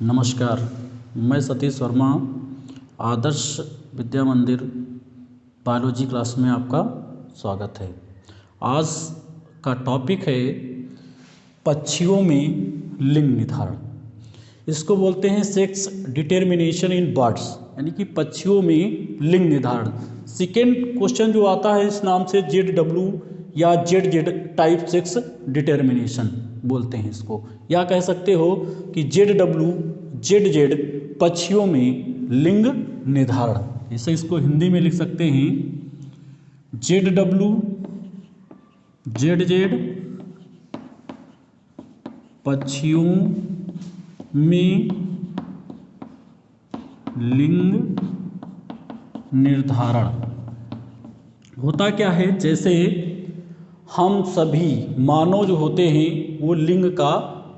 नमस्कार, मैं सतीश वर्मा आदर्श विद्या मंदिर बायोलॉजी क्लास में आपका स्वागत है। आज का टॉपिक है पक्षियों में लिंग निर्धारण। इसको बोलते हैं सेक्स डिटर्मिनेशन इन बर्ड्स, यानी कि पक्षियों में लिंग निर्धारण। सेकेंड क्वेश्चन जो आता है इस नाम से ZW या ZZ टाइप सेक्स डिटर्मिनेशन बोलते हैं इसको, या कह सकते हो कि ZW ZZ पक्षियों में लिंग निर्धारण। इसे इसको हिंदी में लिख सकते हैं ZW ZZ पक्षियों में लिंग निर्धारण। होता क्या है, जैसे हम सभी मानव जो होते हैं वो लिंग का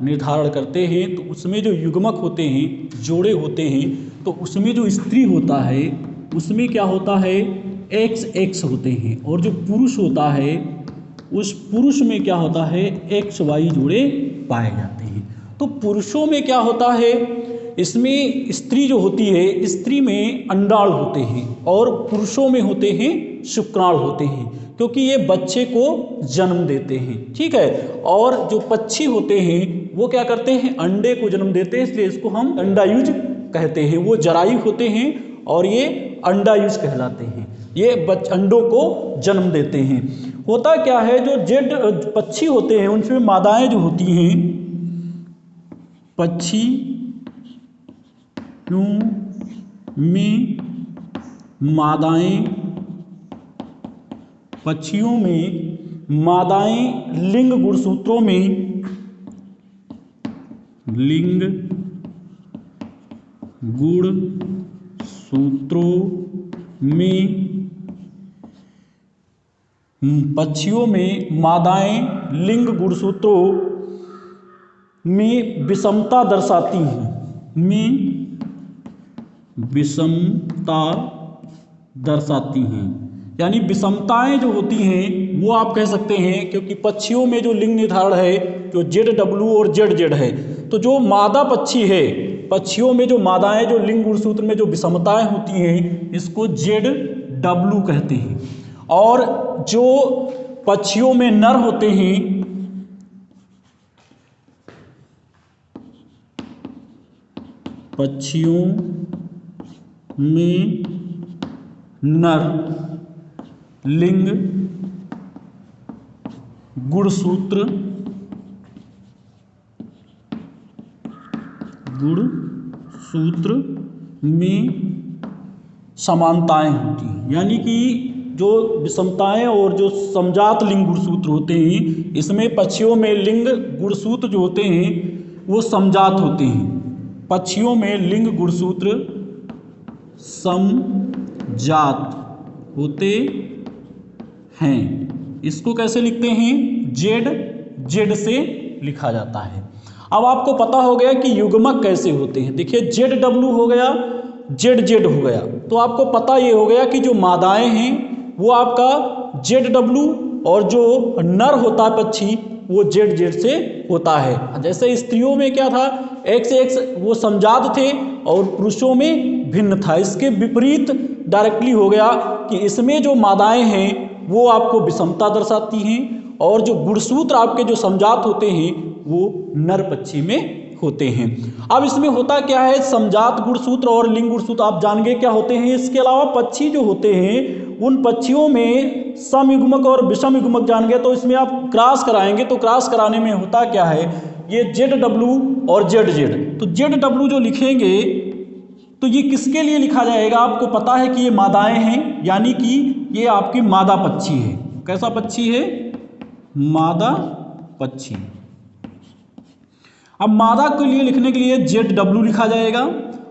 निर्धारण करते हैं, तो उसमें जो युग्मक होते हैं, जोड़े होते हैं, तो उसमें जो स्त्री होता है उसमें क्या होता है, XX होते हैं, और जो पुरुष होता है उस पुरुष में क्या होता है, XY जोड़े पाए जाते हैं। तो पुरुषों में क्या होता है, इसमें स्त्री जो होती है, स्त्री में अंडाणु होते हैं और पुरुषों में होते हैं शुक्राणु होते हैं, क्योंकि ये बच्चे को जन्म देते हैं। ठीक है। और जो पक्षी होते हैं वो क्या करते हैं, अंडे को जन्म देते हैं, इसलिए इसको हम अंडायुज कहते हैं। वो जरायु होते हैं और ये अंडायुज कहलाते हैं। ये अंडों को जन्म देते हैं। होता क्या है, जो जेड पक्षी होते हैं उनमें मादाएं जो होती हैं, पक्षियों में मादाएं लिंग गुणसूत्रों में पक्षियों में मादाएं लिंग गुणसूत्रों में विषमता दर्शाती हैं। यानी विषमताएं जो होती हैं वो आप कह सकते हैं, क्योंकि पक्षियों में जो लिंग निर्धारण है जो ZW और ZZ है, तो जो मादा पक्षी है, पक्षियों में जो मादाएं जो लिंग गुणसूत्र में जो विषमताएं होती हैं इसको ZW कहते हैं। और जो पक्षियों में नर होते हैं, पक्षियों में नर लिंग गुणसूत्र में समानताएं होती हैं। यानी कि जो विषमताएं और जो समजात लिंग गुणसूत्र होते हैं, इसमें पक्षियों में लिंग गुणसूत्र जो होते हैं वो समजात होते हैं। पक्षियों में लिंग गुणसूत्र समजात होते हैं। इसको कैसे लिखते हैं, ZZ से लिखा जाता है। अब आपको पता हो गया कि युग्मक कैसे होते हैं। देखिए ZW हो गया, ZZ हो गया, तो आपको पता ये हो गया कि जो मादाएं हैं वो आपका ZW और जो नर होता है पक्षी वो ZZ से होता है। जैसे स्त्रियों में क्या था, XX वो समजात थे और पुरुषों में भिन्न था। इसके विपरीत डायरेक्टली हो गया कि इसमें जो मादाएं हैं वो आपको विषमता दर्शाती हैं और जो गुणसूत्र आपके जो समजात होते हैं वो नर पक्षी में होते हैं। अब इसमें होता क्या है, समजात गुणसूत्र और लिंग गुणसूत्र आप जान गए क्या होते हैं। इसके अलावा पक्षी जो होते हैं उन पक्षियों में समयुग्मक और विषम युग्मक जान गए, तो इसमें आप क्रॉस कराएंगे, तो क्रॉस कराने में होता क्या है, ये ZW और ZZ, तो ZW जो लिखेंगे तो ये किसके लिए लिखा जाएगा, आपको पता है कि ये मादाएं हैं, यानी कि ये आपकी मादा पक्षी है। कैसा पक्षी है, मादा पक्षी। अब मादा के लिए लिखने के लिए ZW लिखा जाएगा,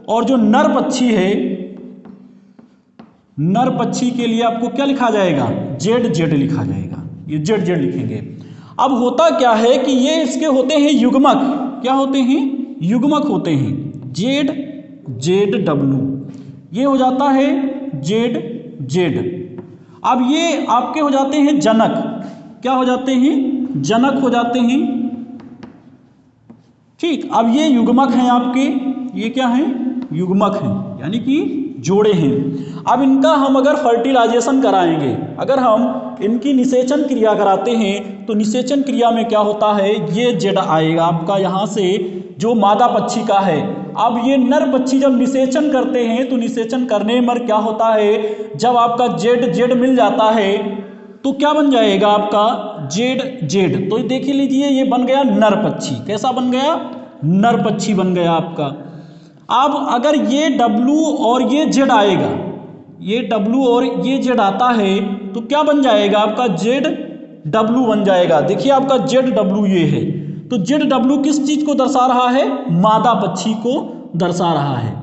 और जो नर पक्षी है, नर पक्षी के लिए आपको क्या लिखा जाएगा, ZZ लिखा जाएगा। ये ZZ लिखेंगे। अब होता क्या है कि ये इसके होते हैं युग्मक। क्या होते हैं, युग्मक होते हैं, ZZW, ये हो जाता है ZZ। अब ये आपके हो जाते हैं जनक। क्या हो जाते हैं, जनक हो जाते हैं। ठीक, अब ये युग्मक हैं आपके, ये क्या हैं, युग्मक हैं, यानी कि जोड़े हैं। अब इनका हम अगर फर्टिलाइजेशन कराएंगे, अगर हम इनकी निषेचन क्रिया कराते हैं तो निषेचन क्रिया में क्या होता है, ये जेड आएगा आपका यहाँ से जो मादा पक्षी का है। अब ये नर पक्षी जब निषेचन करते हैं तो निषेचन करने पर क्या होता है, जब आपका जेड जेड मिल जाता है तो क्या बन जाएगा आपका जेड जेड। तो देख लीजिए ये बन गया नर पक्षी। कैसा बन गया, नर पक्षी बन गया आपका। अब अगर ये W और ये Z आएगा, ये W और ये Z आता है तो क्या बन जाएगा आपका ZW बन जाएगा। देखिए आपका ZW ये है, तो ZW किस चीज को दर्शा रहा है, मादा पक्षी को दर्शा रहा है,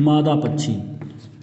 मादा पक्षी।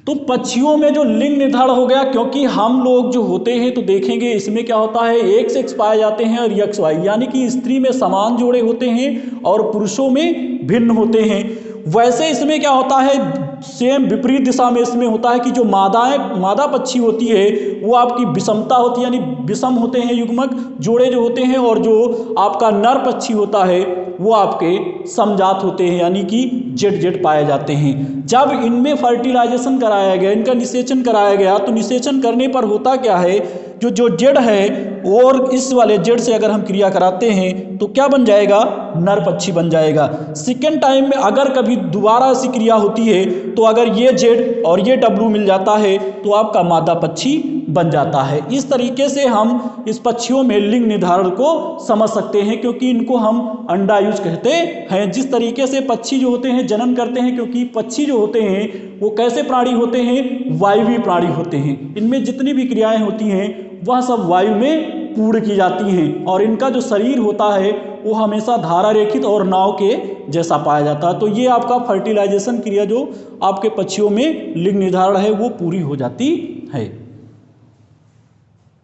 तो पक्षियों में जो लिंग निर्धारण हो गया, क्योंकि हम लोग जो होते हैं तो देखेंगे इसमें क्या होता है, एक सेक्स पाए जाते हैं और एक्स वाई, यानी कि स्त्री में समान जोड़े होते हैं और पुरुषों में भिन्न होते हैं। वैसे इसमें क्या होता है, सेम विपरीत दिशा में इसमें होता है कि जो मादा पक्षी होती है वो आपकी विषमता होती है, यानी विषम होते हैं युग्मक जोड़े जो होते हैं, और जो आपका नर पक्षी होता है वो आपके समजात होते हैं, यानी कि जेड जेड पाए जाते हैं। जब इनमें फर्टिलाइजेशन कराया गया, इनका निषेचन कराया गया, तो निषेचन करने पर होता क्या है, जो जेड है और इस वाले जेड से अगर हम क्रिया कराते हैं तो क्या बन जाएगा, नर पक्षी बन जाएगा। सेकेंड टाइम में अगर कभी दोबारा ऐसी क्रिया होती है तो अगर ये जेड और ये डब्लू मिल जाता है तो आपका मादा पक्षी बन जाता है। इस तरीके से हम इस पक्षियों में लिंग निर्धारण को समझ सकते हैं, क्योंकि इनको हम अंडायुज कहते हैं। जिस तरीके से पक्षी जो होते हैं जनन करते हैं, क्योंकि पक्षी जो होते हैं वो कैसे प्राणी होते हैं, वायुवी प्राणी होते हैं। इनमें जितनी भी क्रियाएं होती हैं वह सब वायु में पूर्ण की जाती हैं, और इनका जो शरीर होता है वो हमेशा धारा रेखित और नाव के जैसा पाया जाता है। तो ये आपका फर्टिलाइजेशन क्रिया जो आपके पक्षियों में लिंग निर्धारण है वो पूरी हो जाती है।